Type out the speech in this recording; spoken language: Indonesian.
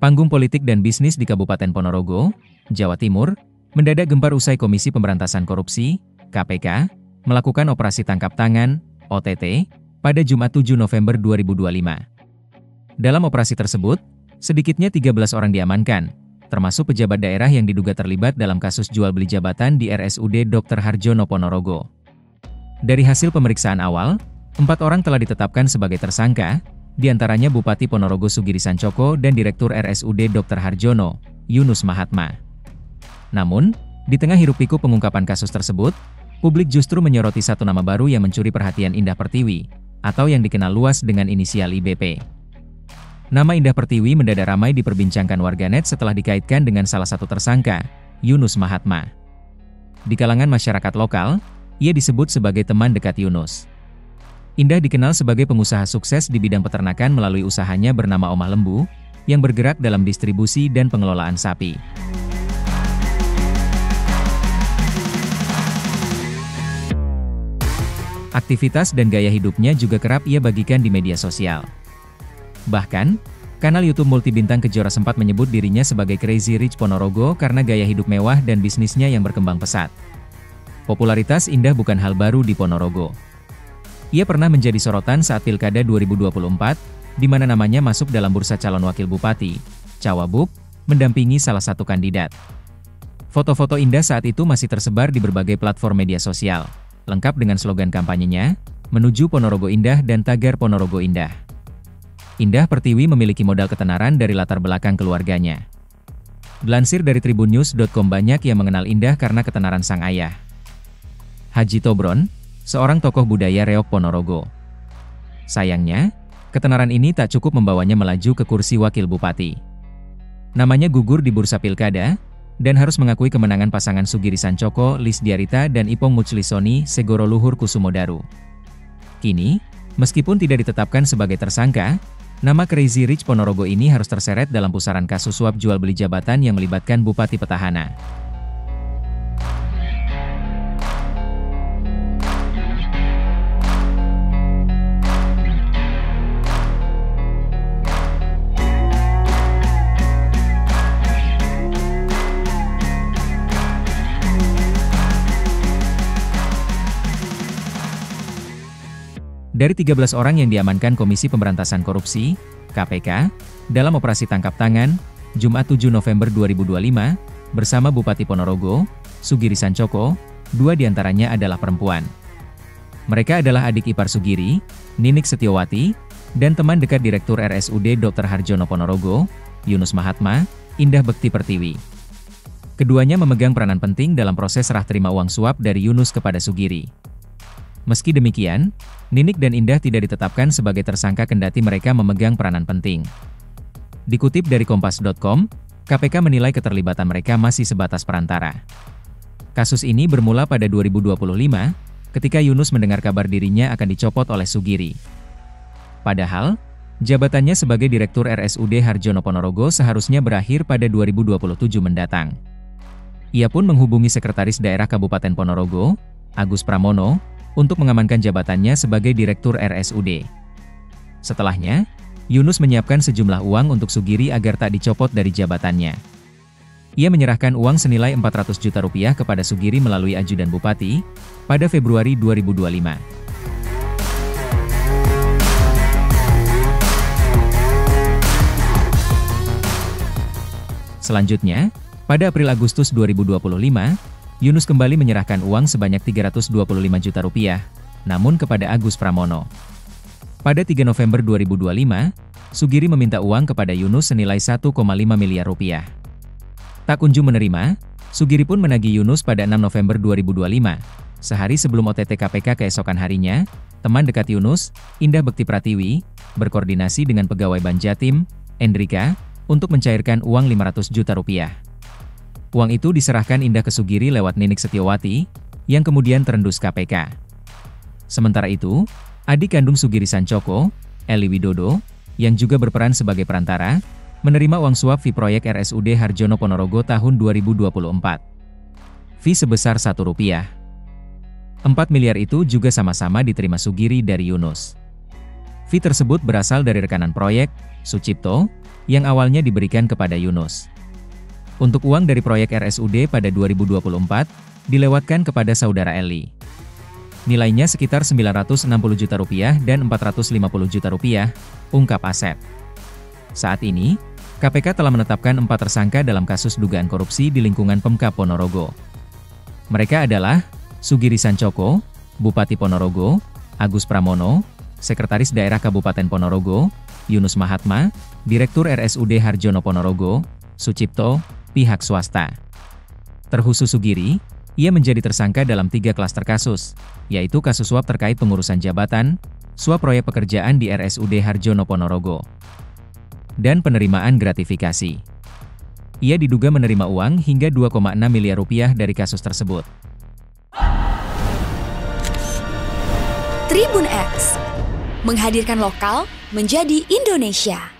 Panggung politik dan bisnis di Kabupaten Ponorogo, Jawa Timur, mendadak gempar usai Komisi Pemberantasan Korupsi, KPK, melakukan operasi tangkap tangan, OTT, pada Jumat 7 November 2025. Dalam operasi tersebut, sedikitnya 13 orang diamankan, termasuk pejabat daerah yang diduga terlibat dalam kasus jual beli jabatan di RSUD Dr. Harjono Ponorogo. Dari hasil pemeriksaan awal, 4 orang telah ditetapkan sebagai tersangka, diantaranya Bupati Ponorogo Sugiri Sancoko dan Direktur RSUD Dr. Harjono, Yunus Mahatma. Namun, di tengah hiruk-pikuk pengungkapan kasus tersebut, publik justru menyoroti satu nama baru yang mencuri perhatian Indah Pertiwi, atau yang dikenal luas dengan inisial IBP. Nama Indah Pertiwi mendadak ramai diperbincangkan warganet setelah dikaitkan dengan salah satu tersangka, Yunus Mahatma. Di kalangan masyarakat lokal, ia disebut sebagai teman dekat Yunus. Indah dikenal sebagai pengusaha sukses di bidang peternakan melalui usahanya bernama Omah Lembu, yang bergerak dalam distribusi dan pengelolaan sapi. Aktivitas dan gaya hidupnya juga kerap ia bagikan di media sosial. Bahkan, kanal YouTube multibintang Kejora sempat menyebut dirinya sebagai Crazy Rich Ponorogo karena gaya hidup mewah dan bisnisnya yang berkembang pesat. Popularitas Indah bukan hal baru di Ponorogo. Ia pernah menjadi sorotan saat Pilkada 2024, di mana namanya masuk dalam bursa calon wakil bupati, Cawabuk, mendampingi salah satu kandidat. Foto-foto Indah saat itu masih tersebar di berbagai platform media sosial, lengkap dengan slogan kampanyenya, "Menuju Ponorogo Indah" dan tagar Ponorogo Indah. Indah Pertiwi memiliki modal ketenaran dari latar belakang keluarganya. Dilansir dari tribunnews.com, banyak yang mengenal Indah karena ketenaran sang ayah, Haji Tobron, seorang tokoh budaya reok Ponorogo. Sayangnya, ketenaran ini tak cukup membawanya melaju ke kursi wakil bupati. Namanya gugur di bursa pilkada, dan harus mengakui kemenangan pasangan Sugiri Sancoko, Lisdiarita dan Ipong Muchlisoni, Segoro Luhur Kusumodaru. Kini, meskipun tidak ditetapkan sebagai tersangka, nama Crazy Rich Ponorogo ini harus terseret dalam pusaran kasus suap jual beli jabatan yang melibatkan bupati petahana. Dari 13 orang yang diamankan Komisi Pemberantasan Korupsi, KPK, dalam operasi tangkap tangan, Jumat 7 November 2025, bersama Bupati Ponorogo, Sugiri Sancoko, 2 diantaranya adalah perempuan. Mereka adalah adik ipar Sugiri, Ninik Setiawati, dan teman dekat Direktur RSUD Dr. Harjono Ponorogo, Yunus Mahatma, Indah Bekti Pertiwi. Keduanya memegang peranan penting dalam proses serah terima uang suap dari Yunus kepada Sugiri. Meski demikian, Ninik dan Indah tidak ditetapkan sebagai tersangka kendati mereka memegang peranan penting. Dikutip dari Kompas.com, KPK menilai keterlibatan mereka masih sebatas perantara. Kasus ini bermula pada 2025, ketika Yunus mendengar kabar dirinya akan dicopot oleh Sugiri. Padahal, jabatannya sebagai Direktur RSUD Harjono Ponorogo seharusnya berakhir pada 2027 mendatang. Ia pun menghubungi Sekretaris Daerah Kabupaten Ponorogo, Agus Pramono, untuk mengamankan jabatannya sebagai Direktur RSUD. Setelahnya, Yunus menyiapkan sejumlah uang untuk Sugiri agar tak dicopot dari jabatannya. Ia menyerahkan uang senilai 400 juta rupiah kepada Sugiri melalui ajudan Bupati, pada Februari 2025. Selanjutnya, pada April-Agustus 2025, Yunus kembali menyerahkan uang sebanyak 325 juta rupiah, namun kepada Agus Pramono. Pada 3 November 2025, Sugiri meminta uang kepada Yunus senilai 1,5 miliar rupiah. Tak kunjung menerima, Sugiri pun menagih Yunus pada 6 November 2025, sehari sebelum OTT KPK keesokan harinya. Teman dekat Yunus, Indah Bekti Pertiwi, berkoordinasi dengan pegawai Banjatim, Endrika, untuk mencairkan uang 500 juta rupiah. Uang itu diserahkan Indah ke Sugiri lewat Ninik Setiawati, yang kemudian terendus KPK. Sementara itu, adik kandung Sugiri Sancoko, Eli Widodo, yang juga berperan sebagai perantara, menerima uang suap fee proyek RSUD Harjono Ponorogo tahun 2024. Fee sebesar Rp1. 4 miliar itu juga sama-sama diterima Sugiri dari Yunus. Fee tersebut berasal dari rekanan proyek, Sucipto, yang awalnya diberikan kepada Yunus. Untuk uang dari proyek RSUD pada 2024, dilewatkan kepada saudara Eli. Nilainya sekitar 960 juta rupiah dan 450 juta rupiah, ungkap Asep. Saat ini, KPK telah menetapkan 4 tersangka dalam kasus dugaan korupsi di lingkungan Pemkab Ponorogo. Mereka adalah Sugiri Sancoko, Bupati Ponorogo, Agus Pramono, Sekretaris Daerah Kabupaten Ponorogo, Yunus Mahatma, Direktur RSUD Harjono Ponorogo, Sucipto, pihak swasta. Terkhusus Sugiri, ia menjadi tersangka dalam 3 klaster kasus, yaitu kasus suap terkait pengurusan jabatan, suap proyek pekerjaan di RSUD Harjono Ponorogo, dan penerimaan gratifikasi. Ia diduga menerima uang hingga 2,6 miliar rupiah dari kasus tersebut. Tribun X menghadirkan lokal menjadi Indonesia.